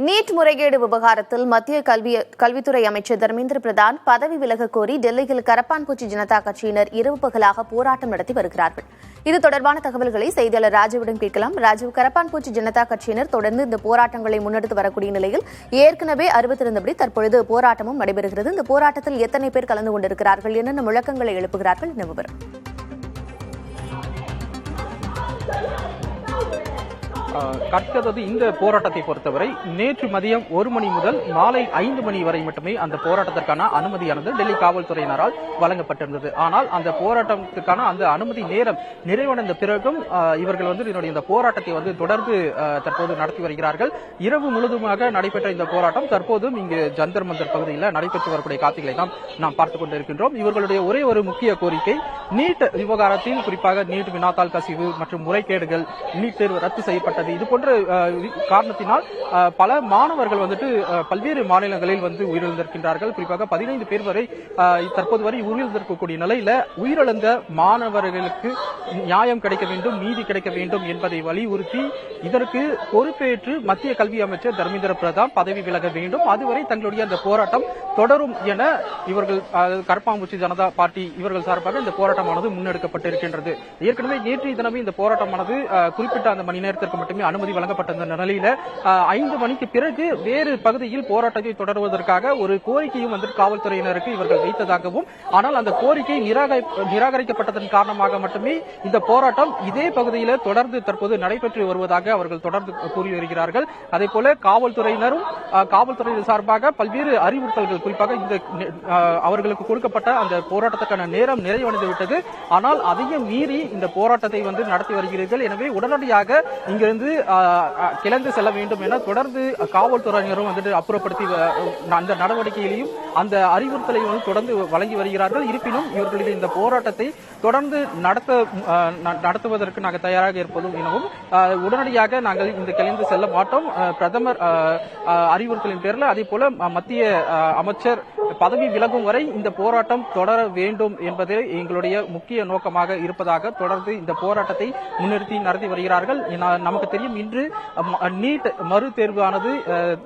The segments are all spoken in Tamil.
நீட் முறைகேடு விவகாரத்தில் மத்திய கல்வித்துறை அமைச்சர் தர்மேந்திர பிரதான் பதவி விலகக் கோரி டெல்லியில் கரப்பான்பூச்சி ஜனதா கட்சியினர் இரவு பகலாக போராட்டம் நடத்தி வருகிறார்கள். இது தொடர்பான தகவல்களை செய்தியாளர் ராஜுவிடம் கேட்கலாம். ராஜு, கரப்பான்பூச்சி ஜனதா கட்சியினர் தொடர்ந்து இந்த போராட்டங்களை முன்னெடுத்து வரக்கூடிய நிலையில் ஏற்கனவே அறிவித்திருந்தபடி தற்பொழுது போராட்டமும் நடைபெறுகிறது. இந்த போராட்டத்தில் எத்தனை பேர் கலந்து கொண்டிருக்கிறார்கள், என்னென்ன முழக்கங்களை எழுப்புகிறார்கள், என்ன விவரம்? கற்கதது இந்த போராட்டத்தை பொறுத்தவரை நேற்று மதியம் 1 மணி முதல் மாலை 5 மணி வரை மட்டுமே அந்த போராட்டத்திற்கான அனுமதியானது டெல்லி காவல்துறையினரால் வழங்கப்பட்டிருந்தது. ஆனால் அந்த போராட்டத்துக்கான அந்த அனுமதி நேரம் நிறைவடைந்த பிறகும் இவர்கள் இந்த போராட்டத்தை தொடர்ந்து தற்போது நடத்தி வருகிறார்கள். இரவு முழுதுமாக நடைபெற்ற இந்த போராட்டம் தற்போதும் இங்கு ஜந்தர் மந்தர் பகுதியில் நடைபெற்று வரக்கூடிய காட்சிகளை தான் நாம் பார்த்துக் கொண்டிருக்கின்றோம். இவர்களுடைய ஒரே ஒரு முக்கிய கோரிக்கை நீட் விவகாரத்தில், குறிப்பாக நீட் வினாத்தாள் கசிவு மற்றும் முறைகேடுகள், நீட் தேர்வு ரத்து செய்யப்பட்ட இது போன்ற காரணத்தினால் பல மாணவர்கள் பல்வேறு மாநிலங்களில் உயிரிழந்திருக்கின்றார்கள். குறிப்பாக 15 பேர் வரை தற்போது வரை உயிரிழந்திருக்கக்கூடிய நிலையில உயிரிழந்த மாணவர்களுக்கு நியாயம் கிடைக்க வேண்டும், நீதி கிடைக்க வேண்டும் என்பதை வலியுறுத்தி இதற்கு பொறுப்பேற்று மத்திய கல்வி அமைச்சர் தர்மேந்திர பிரதான் பதவி விலக வேண்டும், அதுவரை தங்களுடைய அந்த போராட்டம் தொடரும் என இவர்கள் கரப்பான்பூச்சி ஜனதா பார்ட்டி இவர்கள் சார்பாக இந்த போராட்டமானது முன்னெடுக்கப்பட்டிருக்கின்றது. ஏற்கனவே நேற்றைய தினமே இந்த போராட்டமானது குறிப்பிட்ட அந்த மணி நேரத்திற்கு மட்டுமே அனுமதி வழங்கப்பட்ட நிலையில 5 மணிக்கு பிறகு வேறு பகுதியில் போராட்டத்தை தொடர்வதற்காக ஒரு கோரிக்கையும் காவல்துறையினருக்கு இவர்கள் வைத்ததாகவும், ஆனால் அந்த கோரிக்கை நிராகரிக்கப்பட்டதன் காரணமாக மட்டுமே இந்த போராட்டம் இதே பகுதியில் தொடர்ந்து தற்போது நடைபெற்று வருவதாக அவர்கள் தொடர்ந்து கூறி வருகிறார்கள். அதே போல காவல்துறையினரும் காவல்துறையின் சார்பாக பல்வேறு அறிவுறுத்தல்கள், குறிப்பாக இந்த அவர்களுக்கு கொடுக்கப்பட்ட அந்த போராட்டத்துக்கான நேரம் நிறைவடைந்து விட்டது, ஆனால் அதையும் மீறி இந்த போராட்டத்தை நடத்தி வருகிறீர்கள், எனவே உடனடியாக இங்கிருந்து கிளந்து செல்ல வேண்டும் என தொடர்ந்து காவல்துறையினரும் அப்புறப்படுத்தி அந்த நடவடிக்கையிலையும் அந்த அறிவுறுத்தலையும் தொடர்ந்து வழங்கி வருகிறார்கள். இருப்பினும் இவர்களுடைய இந்த போராட்டத்தை தொடர்ந்து நடத்துவதற்கு நாங்கள் தயாராக இருப்பதும் எனவும் உடனடியாக நாங்கள் இந்த கிளந்து செல்ல மாட்டோம், பிரதமர் அறிவுறுத்தலின் பேரில் அதே போல மத்திய அமைச்சர் பதவி விலகும் வரை இந்த போராட்டம் தொடர வேண்டும் என்பதே எங்களுடைய முக்கிய நோக்கமாக இருப்பதாக தொடர்ந்து இந்த போராட்டத்தை முன்னிறுத்தி நடத்தி வருகிறார்கள். நமக்கு தெரியும், இன்று நீட் மறு தேர்வானது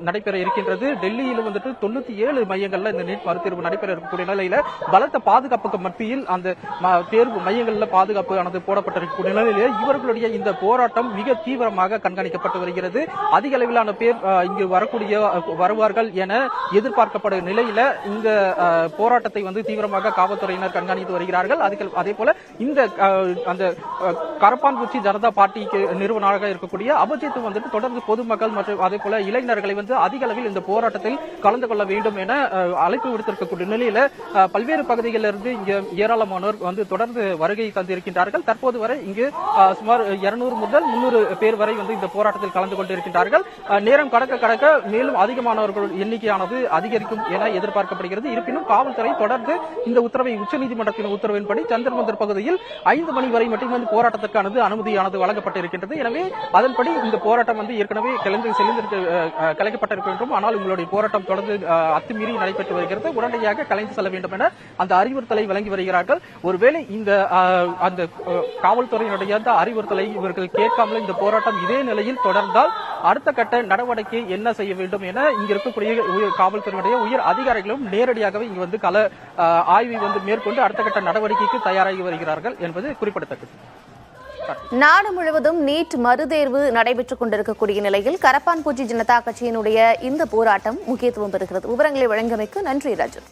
நடைபெற இருக்கின்றது. டெல்லியில் 97 மையங்கள்ல இந்த நீட் மறு தேர்வு நடைபெற இருக்கக்கூடிய நிலையில பலத்த பாதுகாப்புக்கு மத்தியில் அந்த தேர்வு மையங்களில் பாதுகாப்பு போடப்பட்டிருக்கக்கூடிய நிலையில இவர்களுடைய இந்த போராட்டம் மிக தீவிரமாக கண்காணிக்கப்பட்டு வருகிறது. அதிக அளவிலான பேர் இங்கு வருவார்கள் என எதிர்பார்க்கப்படும் நிலையில இந்த போராட்டத்தை தீவிரமாக காவல்துறையினர் கண்காணித்து வருகிறார்கள். அதே போல இந்த அந்த கரப்பான்பூச்சி ஜனதா பார்ட்டிக்கு நிறுவனராக இருக்கக்கூடிய அபிஜித் தொடர்ந்து பொதுமக்கள் மற்றும் அதே போல இளைஞர்களை அதிக அளவில் இந்த போராட்டத்தில் கலந்து கொள்ள வேண்டும் என அழைப்பு விடுத்திருக்கக்கூடிய நிலையில பல்வேறு பகுதிகளில் இருந்து இங்கு ஏராளமானோர் தொடர்ந்து வருகை தந்திருக்கின்றார்கள். தற்போது வரை இங்கு சுமார் 200 முதல் 300 பேர் வரை இந்த போராட்டத்தில் கலந்து கொண்டிருக்கின்றார்கள். நேரம் கடக்க மேலும் அதிகமானவர்கள் எண்ணிக்கையானது அதிகரிக்கும் என எதிர்பார்க்கப்படுகிறது. இருப்பினும் காவல்துறை தொடர்ந்து இந்த உத்தரவை உச்சநீதிமன்றத்தின் உத்தரவின்படி ஜந்தர் மந்தர் பகுதியில் 5 மணி வரை மட்டும் போராட்டத்திற்கானது அனுமதியானது வழங்கப்பட்டிருக்கின்றது. எனவே அதன்படி இந்த போராட்டம் ஏற்கனவே கலைக்கப்பட்டிருக்கின்றோம், ஆனால் உங்களுடைய போராட்டம் தொடர்ந்து அத்துமீறி நடைபெற்று வருகிறது, உடனடியாக கலைந்து செல்ல வேண்டும் என அந்த அறிவுறுத்தலை வழங்கி வருகிறார்கள். ஒருவேளை இந்த அந்த காவல்துறையினுடைய அந்த அறிவுறுத்தலை இவர்கள் கேட்காமல் இந்த போராட்டம் இதே நிலையில் தொடர்ந்தால் அடுத்த கட்ட நடவடிக்கை என்ன செய்ய வேண்டும் என இங்க இருக்கக்கூடிய காவல்துறையினுடைய உயர் அதிகாரிகளும் நேரடியாகவே இங்கு கள ஆய்வை மேற்கொண்டு அடுத்த கட்ட நடவடிக்கைக்கு தயாராகி வருகிறார்கள் என்பது குறிப்பிடத்தக்கது. நாடு முழுவதும் நீட் மறுதேர்வு நடைபெற்றுக் கொண்டிருக்கக்கூடிய நிலையில் கரப்பான்பூச்சி ஜனதா கட்சியினுடைய இந்த போராட்டம் முக்கியத்துவம் பெறுகிறது. விவரங்களை வழங்கியமைக்கு நன்றி ராஜு.